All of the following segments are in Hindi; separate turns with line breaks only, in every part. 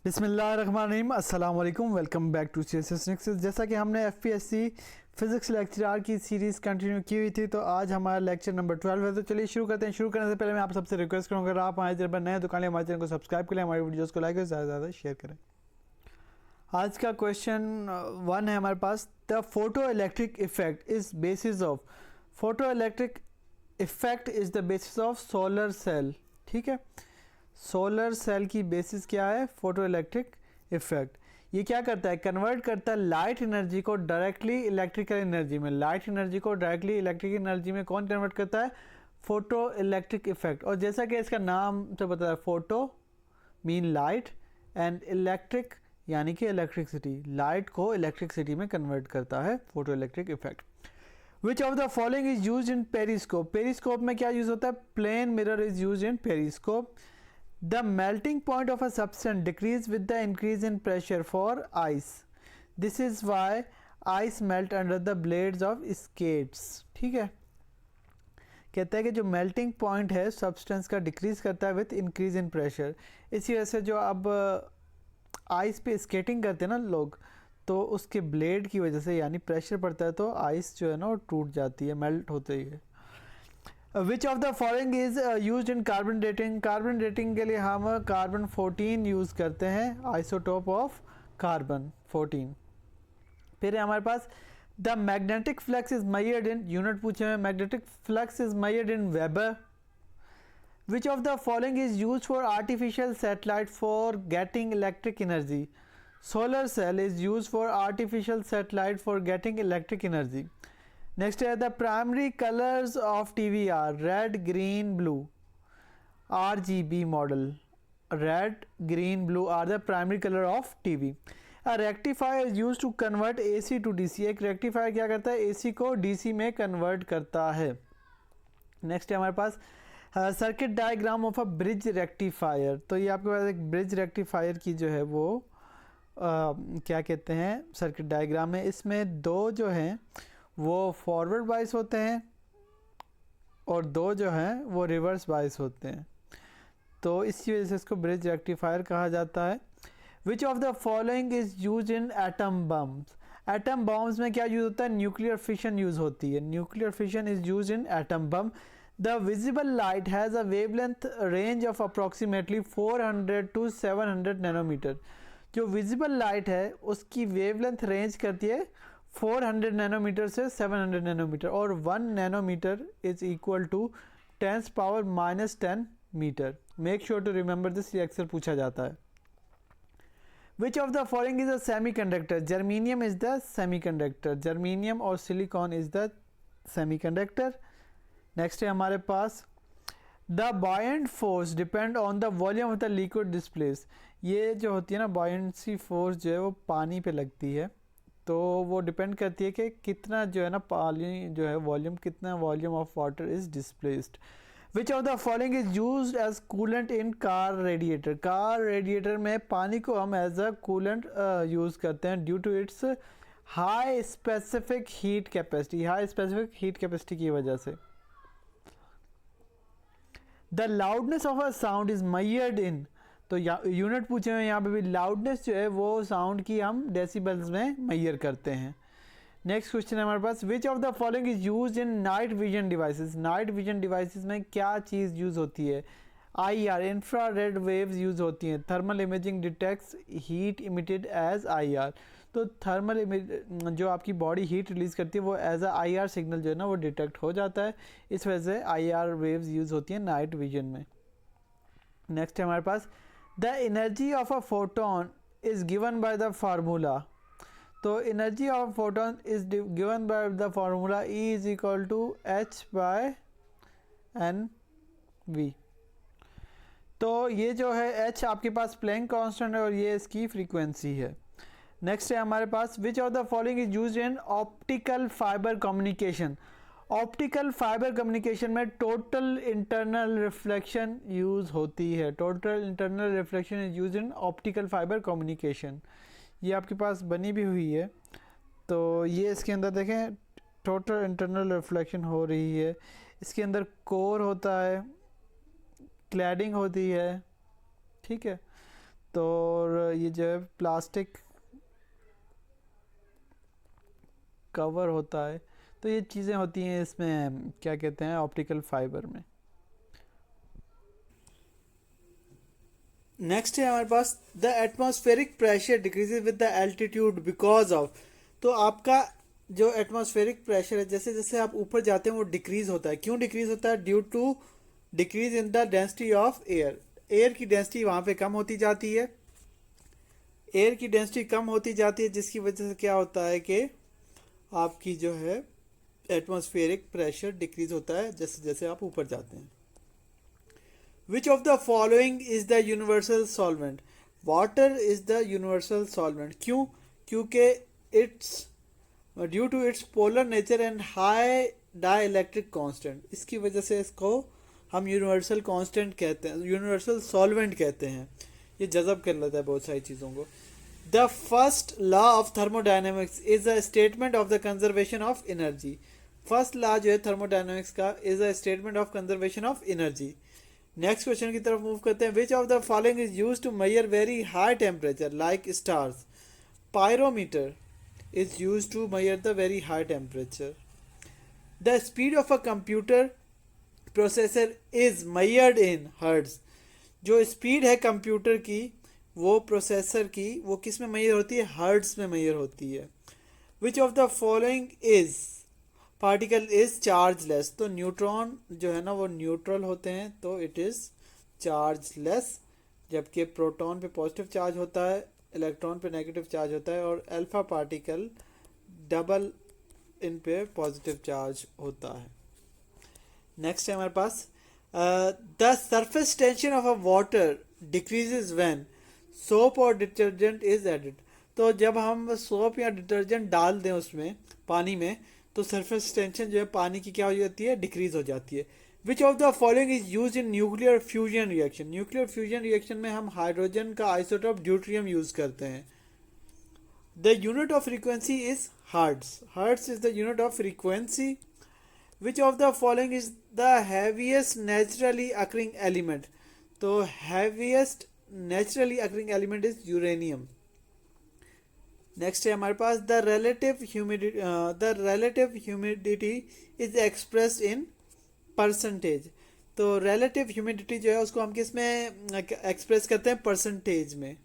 बिस्मिल्लाहिर्रहमानिर्रहीम, अस्सलाम वालेकुम। Welcome back to CSS Nexus। जैसा कि हमने FPSC फिज़िक्स लेक्चर की सीरीज़ कंटिन्यू की हुई थी, तो आज हमारा लेक्चर नंबर 12 है। तो चलिए शुरू करते हैं। शुरू करने से पहले मैं आप सबसे रिक्वेस्ट करूँगा, अगर आप हमारे चैनल पर नए तो काइंडली हमारे चैनल को सब्सक्राइब करें, हमारी वीडियोज़ को लाइक और ज़्यादा से ज़्यादा शेयर करें। आज का क्वेश्चन 1 है हमारे पास। The photo electric effect is basis of photo electric effect is the basis of solar cell. ठीक है, सोलर सेल की बेसिस क्या है? Photo electric effect. ये क्या करता है? कन्वर्ट करता है लाइट एनर्जी को डायरेक्टली इलेक्ट्रिकल एनर्जी में। लाइट एनर्जी को डायरेक्टली इलेक्ट्रिकल एनर्जी में कौन कन्वर्ट करता है? Photo electric effect. और जैसा कि इसका नाम से पता है, photo mean light and electric यानी कि इलेक्ट्रिसिटी। लाइट को इलेक्ट्रिसिटी में कन्वर्ट करता है photo electric effect. Which of the following is use in periscope. Periscope में क्या यूज होता है? Plane mirror is use in periscope. The melting point of a substance decrease with the increase in pressure for ice. This is why ice melt under the blades of skates. ठीक है, कहता है कि जो मेल्टिंग पॉइंट है सब्सटेंस का डिक्रीज करता है विथ इंक्रीज इन प्रेशर। इसी वजह से जो अब आइस पे स्केटिंग करते हैं ना लोग, तो उसके ब्लेड की वजह से यानी प्रेशर पड़ता है तो आइस जो है ना वो टूट जाती है, मेल्ट होती है। Which of the following is use in carbon dating. Carbon dating के लिए हम कार्बन 14 यूज़ करते हैं, आइसोटोप ऑफ कार्बन 14। फिर हमारे पास the magnetic flux is measured in, unit पूछे हुए, magnetic flux is measured in weber. Which of the following is use for artificial satellite for getting electric energy. Solar cell is use for artificial satellite for getting electric energy. Next है the primary colors of TV are red, green, blue. RGB model. Red, green, blue are the primary color of TV. A rectifier is used to convert AC to DC. एक rectifier क्या करता है? AC को DC में convert करता है। Next है हमारे पास circuit diagram of a bridge rectifier. तो ये आपके पास एक ब्रिज रेक्टिफायर की जो है वो क्या कहते हैं सर्किट डायग्राम में। इसमें दो जो हैं वो फॉरवर्ड बाइस होते हैं और दो जो हैं वो रिवर्स बाइस होते हैं, तो इसी वजह से इसको ब्रिज रेक्टिफायर कहा जाता है। Which of the following is use in atom bombs. Atom bombs में क्या यूज होता है? न्यूक्लियर फिशन यूज होती है। Nuclear fission is use in atom bomb. The visible light has a wavelength range of approximately 400 to 700 nanometer. जो विजिबल लाइट है उसकी वेवलेंथ रेंज करती है 400 नैनोमीटर से 700 नैनोमीटर, और 1 nanometer is equal to 10⁻⁻10 meter. Make sure to remember this, ये अक्सर पूछा जाता है। Which of the following is a semiconductor. Germanium is the semiconductor. Germanium और silicon is the semiconductor. Next है हमारे पास the buoyant force depend on the volume of the liquid displace. ये जो होती है ना बॉयंसी फोर्स जो है वो पानी पे लगती है, तो वो डिपेंड करती है कि कितना जो है ना पानी जो है वॉल्यूम, कितना volume of water is displaced. Which of the following is used as coolant in car radiator. Car radiator में पानी को हम एज अ कूलेंट यूज़ करते हैं due to its high specific heat capacity. High specific heat capacity की वजह से। The loudness of a sound is measured in, तो यूनिट पूछे हुए यहाँ पे भी लाउडनेस जो है वो साउंड की हम डेसिबल्स में मेजर करते हैं। नेक्स्ट क्वेश्चन है हमारे पास। Which of the following is use in night vision devices. Night vision devices में क्या चीज़ यूज़ होती है? IR इंफ्रारेड वेव्स यूज़ होती हैं। Thermal imaging detects heat emitted as IR। तो थर्मल जो आपकी बॉडी हीट रिलीज़ करती है वो एज अ IR सिग्नल जो है ना वो डिटेक्ट हो जाता है, इस वजह से IR वेव्स यूज़ होती हैं नाइट विजन में। नेक्स्ट है हमारे पास the energy of a photon is given by the formula. तो energy of photon is given by the formula E is equal to h/NV। तो ये जो है h आपके पास प्लैंक कांस्टेंट है और ये इसकी फ्रीक्वेंसी है। नेक्स्ट है हमारे पास which of the following is used in optical fibre communication. Optical fibre communication में टोटल इंटरनल रिफ्लेक्शन यूज़ होती है। Total internal reflection is use in optical fibre communication. ये आपके पास बनी भी हुई है, तो ये इसके अंदर देखें टोटल इंटरनल रिफ्लेक्शन हो रही है। इसके अंदर कोर होता है, क्लैडिंग होती है, ठीक है। तो ये जो है प्लास्टिक कवर होता है, तो ये चीज़ें होती हैं इसमें, क्या कहते हैं, ऑप्टिकल फाइबर में। नेक्स्ट है हमारे पास the atmospheric pressure decreases with the altitude because of. तो आपका जो एटमॉस्फेरिक प्रेशर है, जैसे जैसे आप ऊपर जाते हैं वो डिक्रीज होता है। क्यों डिक्रीज होता है? Due to decrease in the density of air. Air की डेंसिटी वहाँ पे कम होती जाती है, एयर की डेंसिटी कम होती जाती है, जिसकी वजह से क्या होता है कि आपकी जो है एटमॉस्फेरिक प्रेशर डिक्रीज होता है जैसे जैसे आप ऊपर जाते हैं। Which of the following is the universal solvent? Water is the universal solvent. क्यों? क्योंकि it's due to its polar nature and high dielectric constant, इसकी वजह से इसको हम यूनिवर्सल कांस्टेंट कहते हैं, यूनिवर्सल सॉल्वेंट कहते हैं। ये जज़ब कर लेता है बहुत सारी चीज़ों को। The first law of thermodynamics is a statement of the conservation of energy. First law जो है थर्मोडायनेमिक्स का is a statement of conservation of energy. Next question की तरफ मूव करते हैं। Which of the following is use to measure very high temperature like stars? Pyrometer is use to measure the very high temperature. The speed of a computer processor is measured in hertz. जो स्पीड है कंप्यूटर की, वो प्रोसेसर की, वो किस में मेजर होती है? हर्ट्ज में मेजर होती है। Which of the following is particle is chargeless? तो न्यूट्रॉन जो है ना वो न्यूट्रल होते हैं, तो इट इज़ चार्जलेस, जबकि प्रोटॉन पे पॉजिटिव चार्ज होता है, इलेक्ट्रॉन पे नेगेटिव चार्ज होता है, और अल्फा पार्टिकल डबल इन पे पॉजिटिव चार्ज होता है। नेक्स्ट है हमारे पास the surface tension of a water decreases when soap और डिटर्जेंट इज एडेड। तो जब हम सोप या डिटर्जेंट डाल दें उसमें, पानी में, तो सरफेस टेंशन जो है पानी की क्या हो जाती है? डिक्रीज हो जाती है। Which of the following is use in nuclear fusion reaction? Nuclear fusion reaction में हम हाइड्रोजन का आइसोटोप ड्यूट्रियम यूज करते हैं। The unit of frequency is hertz. Hertz is the unit of frequency. Which of the following is the heaviest naturally occurring element? तो heaviest naturally occurring element is uranium. Next है हमारे पास the relative humidity is expressed in percentage. तो रिलेटिव ह्यूमिडिटी जो है उसको हम किस में एक्सप्रेस करते हैं? परसेंटेज में।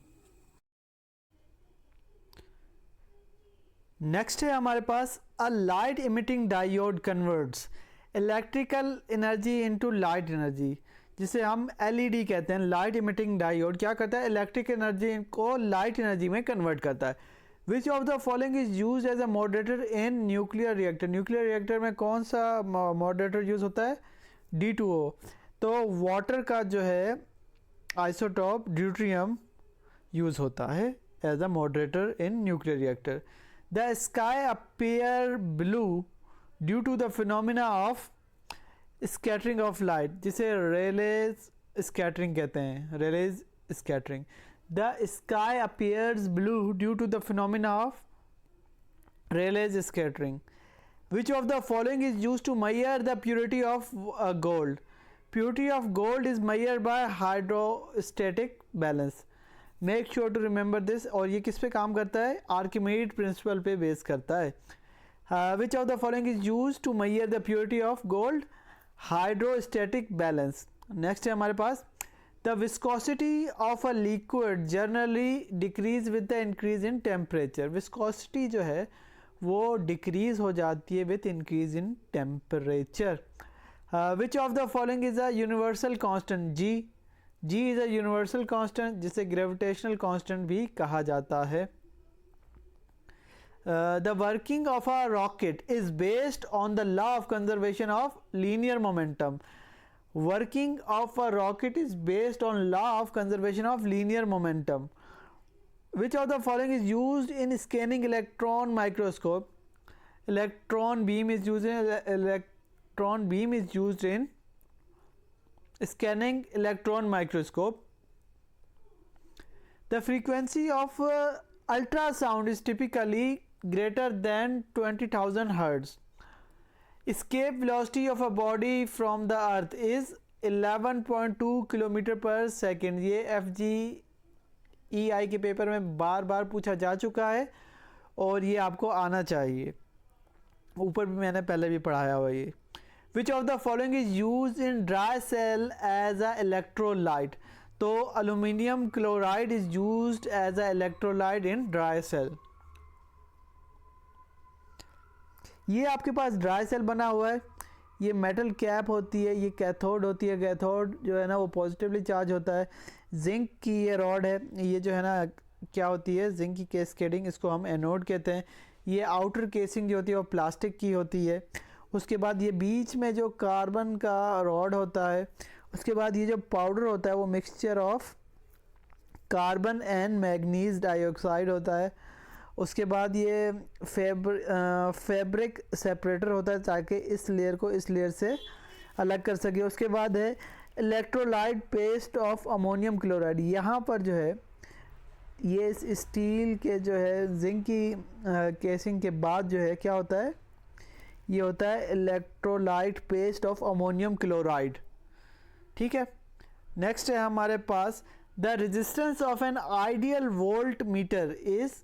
नेक्स्ट है हमारे पास a light emitting diode converts electrical energy into light energy, जिसे हम एलईडी कहते हैं। लाइट इमिटिंग डायोड क्या करता है? इलेक्ट्रिक एनर्जी को लाइट एनर्जी में कन्वर्ट करता है। Which of the following is use as a moderator in nuclear reactor? Nuclear reactor में कौन सा मॉडरेटर यूज होता है? D2O। तो वाटर का जो है आइसोटोप ड्यूट्रियम यूज होता है as a moderator in nuclear reactor. The sky appear blue due to the phenomena of scattering of light, जिसे रेलेज स्कैटरिंग कहते हैं। Rayleigh scattering. The sky appears blue due to the phenomena of Rayleigh's scattering. Which of the following is used to measure the purity of gold? Purity of gold is measured by hydrostatic balance. Make sure to remember this. और ये किस पे काम करता है? आर्किमिडीज प्रिंसिपल पे बेस करता है। Which of the following is used to measure the purity of gold? Hydrostatic balance. Next है हमारे पास the viscosity of a liquid generally decrease with the increase in temperature. viscosity जो है वो decrease हो जाती है with increase in temperature. Which of the following is a universal constant? G is a universal constant, जिसे gravitational constant भी कहा जाता है। The working of a rocket is based on the law of conservation of linear momentum. Working of a rocket is based on law of conservation of linear momentum. Which of the following is used in scanning electron microscope? Electron beam is used in scanning electron microscope. The frequency of ultrasound is typically greater than 20,000 hertz. Escape velocity of a body from the earth is 11.2 kilometre पर सेकेंड। ये FG EI के पेपर में बार बार पूछा जा चुका है और ये आपको आना चाहिए, ऊपर भी मैंने पहले भी पढ़ाया हुआ ये। Which of the following is use in dry cell as a electrolyte, तो aluminium chloride is used as a electrolyte in dry cell. ये आपके पास ड्राई सेल बना हुआ है, ये मेटल कैप होती है, ये कैथोड होती है, कैथोड जो है ना वो पॉजिटिवली चार्ज होता है। जिंक की ये रॉड है, ये जो है ना क्या होती है, जिंक की कैस्केडिंग, इसको हम एनोड कहते हैं। ये आउटर केसिंग जो होती है वो प्लास्टिक की होती है। उसके बाद ये बीच में जो कार्बन का रॉड होता है, उसके बाद ये जो पाउडर होता है वो mixture of carbon and manganese dioxide होता है। उसके बाद ये फैब्रिक सेपरेटर होता है ताकि इस लेयर को इस लेयर से अलग कर सके। उसके बाद है electrolyte paste of ammonium chloride. यहाँ पर जो है ये इस स्टील के जो है जिंक की केसिंग के बाद जो है क्या होता है, ये होता है electrolyte paste of ammonium chloride. ठीक है, नेक्स्ट है हमारे पास the resistance of an ideal volt meter is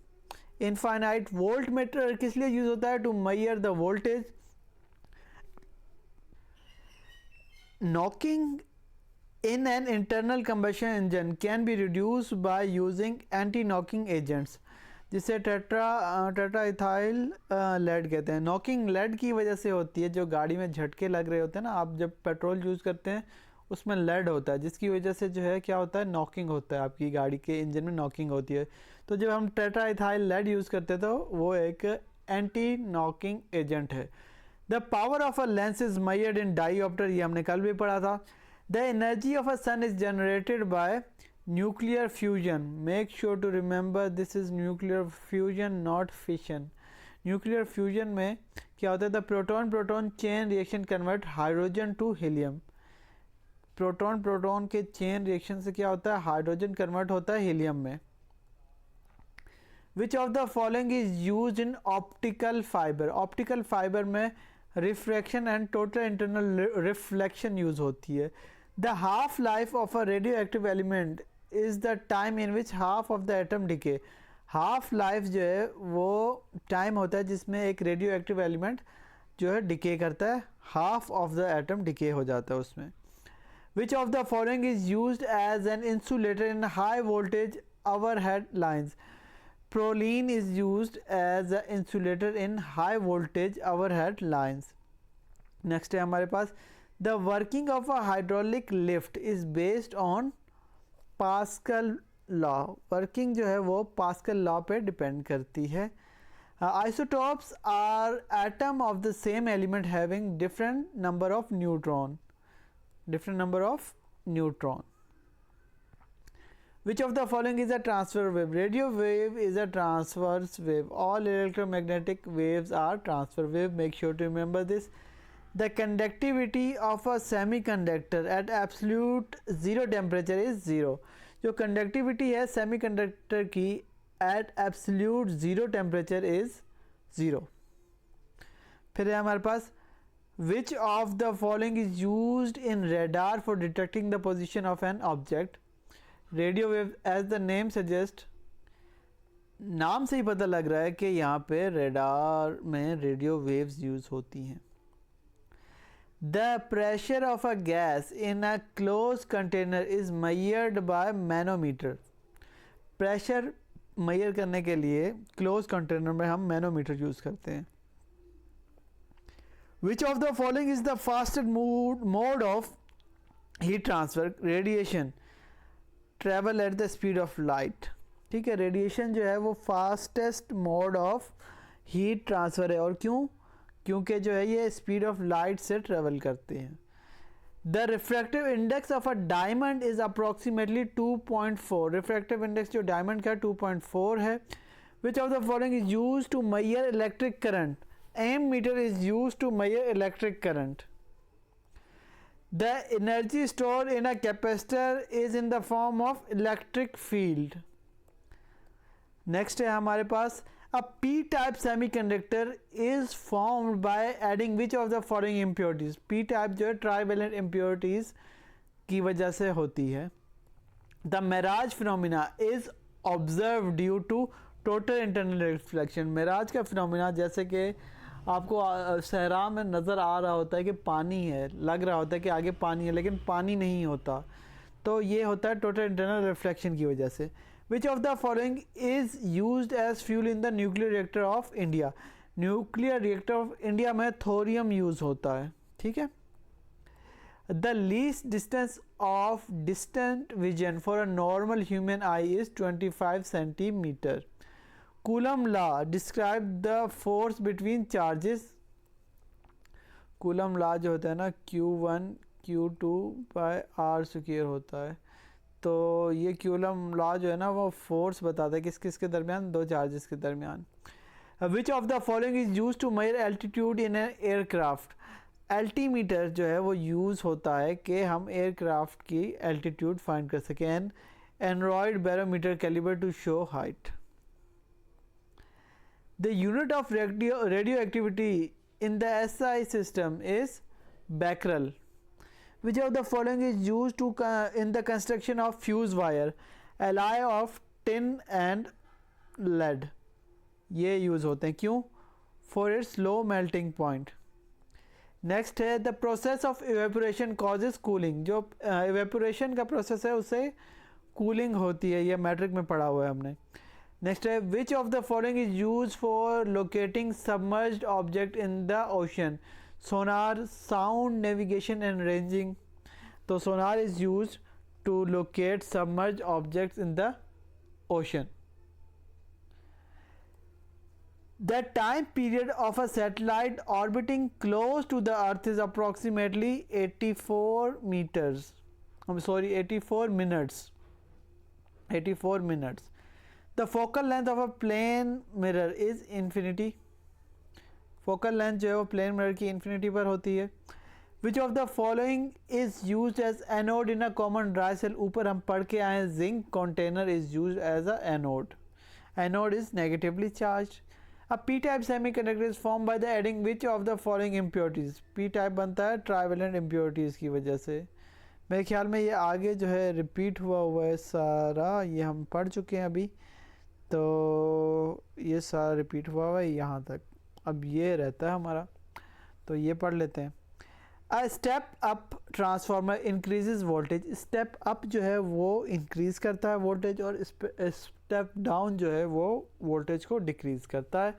infinite. Volt meter किस लिए यूज होता है? To measure the voltage. Knocking in an internal combustion engine can be reduced by using anti-knocking agents, जिसे टेट्रा इथाइल लेड कहते हैं। नॉकिंग लेड की वजह से होती है, जो गाड़ी में झटके लग रहे होते हैं ना, आप जब पेट्रोल यूज़ करते हैं उसमें लेड होता है, जिसकी वजह से जो है क्या होता है, नॉकिंग होता है, आपकी गाड़ी के इंजन में नॉकिंग होती है। तो जब हम टेट्रा इथाइल लेड यूज़ करते हैं तो वो एक एंटी नॉकिंग एजेंट है। The power of a lens is measured in dioptre, ये हमने कल भी पढ़ा था। The energy of a sun is generated by nuclear fusion. Make sure to remember this is nuclear fusion, not fission. Nuclear fusion में क्या होता है? The proton-proton chain reaction convert hydrogen to helium. Proton के चेन रिएक्शन से क्या होता है? हाइड्रोजन कन्वर्ट होता है हीलियम में। Which of the following is used in optical fiber? Optical fibre में refraction and total internal reflection use होती है। The half life of a radio active element is the time in which half of the atom decay. Half life जो है वो टाइम होता है जिसमें एक रेडियो एक्टिव एलिमेंट जो है डिके करता है, half of the atom decay हो जाता है उसमें। Which of the following is use as an insulator in high voltage overhead lines? Proline is used as an insulator in high voltage overhead lines. Next है हमारे पास the working of a hydraulic lift is based on Pascal law. Working जो है वो Pascal law पे depend करती है। Isotopes are atom of the same element having different number of neutron. Which of the following is a transfer wave? Radio wave is a transverse wave. All electromagnetic waves are transfer wave. Make sure to remember this. The conductivity of a semiconductor at absolute zero temperature is 0. जो conductivity है semiconductor की at absolute zero temperature is 0. फिर है हमारे पास which of the following is used in radar for detecting the position of an object? Radio wave, as the name suggest, नाम से ही पता लग रहा है कि यहाँ पे रेडार में रेडियो वेव्स यूज होती हैं। The pressure of a gas in a close container is measured by manometer. Pressure measure करने के लिए क्लोज कंटेनर में हम मैनोमीटर यूज करते हैं। Which of the following is the fastest mode of heat transfer? Radiation travel at the speed of light. ठीक है, रेडिएशन जो है वो fastest mode of heat transfer है। और क्यों? क्योंकि जो है ये स्पीड ऑफ लाइट से ट्रेवल करते हैं। The refractive index of a diamond is approximately 2.4। Refractive index जो डायमंड का 2.4 है। Which of the following is use to measure electric current? Ammeter is use to measure electric current. The energy stored in a capacitor is in the form of electric field. Next है हमारे पास a p-type semiconductor is formed by adding which of the following impurities? p-type जो है trivalent impurities की वजह से होती है। The Mirage phenomena is observe due to total internal reflection. Mirage का फिनोमिना जैसे कि आपको सहरा में नज़र आ रहा होता है कि पानी है, लग रहा होता है कि आगे पानी है लेकिन पानी नहीं होता, तो ये होता है टोटल इंटरनल रिफ्लेक्शन की वजह से। Which of the following is used as fuel in the nuclear reactor of India. Nuclear reactor of India में थोरियम यूज़ होता है, ठीक है। The least distance of distant vision for a normal human eye is 25 centimeter. Coulomb law describe the force between charges. Coulomb law जो होता है ना, Q1 Q2 bye are square होता है, तो ये कूलम लॉ जो है ना वो फोर्स बताता है किस किस के दरमियान, दो चार्जेस के दरमियान। Which of the following is use to measure altitude in an aircraft. Altimeter जो है वो यूज़ होता है कि हम एयरक्राफ्ट की एल्टीट्यूड फाइंड कर सकें। An aneroid barometer calibrated to show height. The unit of radioactivity in the SI system is becquerel. Which of the following is used to in the construction of fuse wire? Alloy of tin and lead. ये यूज़ होते हैं, क्यों? For its low melting point. Next है the process of evaporation causes cooling. जो इवेपोरेशन का प्रोसेस है उससे कूलिंग होती है, ये मैट्रिक में पढ़ा हुआ है हमने। नेक्स्ट है which of the following is use for locating submerged object in the ocean. Sonar, sound, navigation and ranging. तो sonar is use to locate submerged objects in the ocean. The time period of a satellite orbiting close to the earth is approximately 84 meters. I'm sorry, 84 minutes. 84 minutes. The focal length of a plane mirror is infinity. Focal length जो है वो plane mirror की infinity पर होती है। Which of the following is used as anode in a common dry cell? ऊपर हम पढ़ के आए, zinc container is used as a anode. Anode is negatively charged. A p-type semiconductor is formed by the adding which of the following impurities? p-type बनता है trivalent impurities की वजह से। मेरे ख्याल में ये आगे जो है रिपीट हुआ है सारा, ये हम पढ़ चुके हैं अभी, तो ये सारा रिपीट हुआ है यहाँ तक। अब ये रहता है हमारा, तो ये पढ़ लेते हैं। A step up transformer increases voltage. Step up जो है वो इंक्रीज़ करता है वोल्टेज, और स्टेप डाउन जो है वो वोल्टेज को डिक्रीज़ करता है।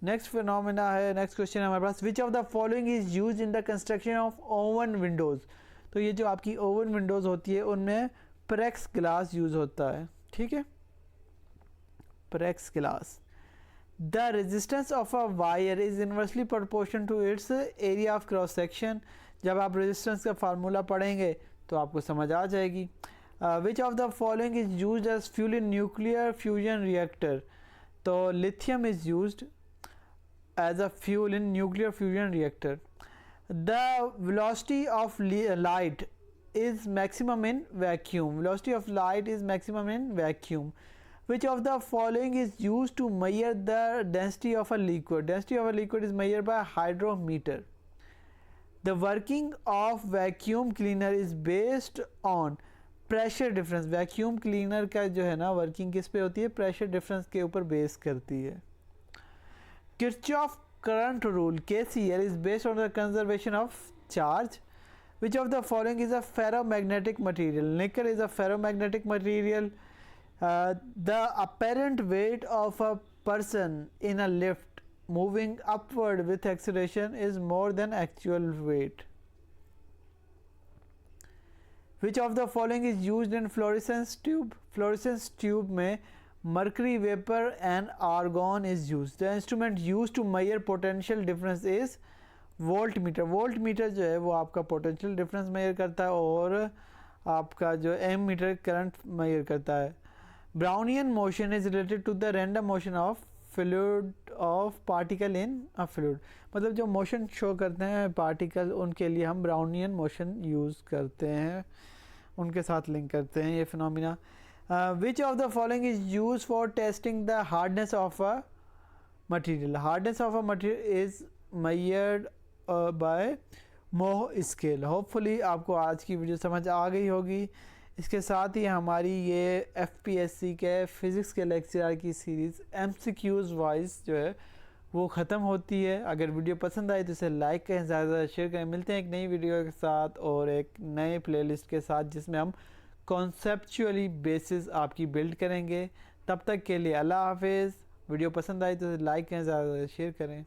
नेक्स्ट फिनोमेना है, नेक्स्ट क्वेश्चन है हमारे पास। Which of the following is use in the construction of oven windows. तो ये जो आपकी ओवन विंडोज़ होती है उनमें प्रेक्स ग्लास यूज़ होता है, ठीक है, प्रेक्स glass. The resistance of a wire is inversely proportional to its area of cross section. जब आप resistance का फार्मूला पढ़ेंगे तो आपको समझ आ जाएगी। Which of the following is used as fuel in nuclear fusion reactor? तो lithium is used as a fuel in nuclear fusion reactor. The velocity of light is maximum in vacuum. Velocity of light is maximum in vacuum. Which of the following is used to measure the density of a liquid? Density of a liquid is measured by a hydrometer. The working of vacuum cleaner is based on pressure difference. Vacuum cleaner का जो है ना वर्किंग किस पे होती है? प्रेशर डिफरेंस के ऊपर बेस करती है। Kirchhoff current rule KCL is based on the conservation of charge. Which of the following is a ferromagnetic material? Nickel is a ferromagnetic material. The apparent weight of a person in a lift moving upward with acceleration is more than actual weight. Which of the following is used in fluorescence tube? Fluorescence tube में mercury vapor and argon is used. The instrument used to measure potential difference is voltmeter. Voltmeter जो है वो आपका potential difference measure करता है और आपका जो ammeter current measure करता है। Brownian motion is related to the random motion of fluid of particle in a fluid. मतलब जो मोशन शो करते हैं पार्टिकल उनके लिए हम ब्राउनियन मोशन यूज़ करते हैं, उनके साथ लिंक करते हैं ये phenomena. Which of the following is use for testing the hardness of a material? Hardness of a material is measured by मोह स्केल। होपफुली आपको आज की वीडियो समझ आ गई होगी। इसके साथ ही हमारी ये एफपीएससी के फ़िज़िक्स के लेक्चर की सीरीज़ एमसीक्यूज़ वाइज जो है वो ख़त्म होती है। अगर वीडियो पसंद आए तो इसे लाइक करें, ज़्यादा शेयर करें। मिलते हैं एक नई वीडियो के साथ और एक नए प्लेलिस्ट के साथ जिसमें हम कॉन्सेप्चुअली बेसिस आपकी बिल्ड करेंगे। तब तक के लिए अल्लाह हाफिज़। वीडियो पसंद आए तो लाइक करें, ज़्यादा शेयर करें।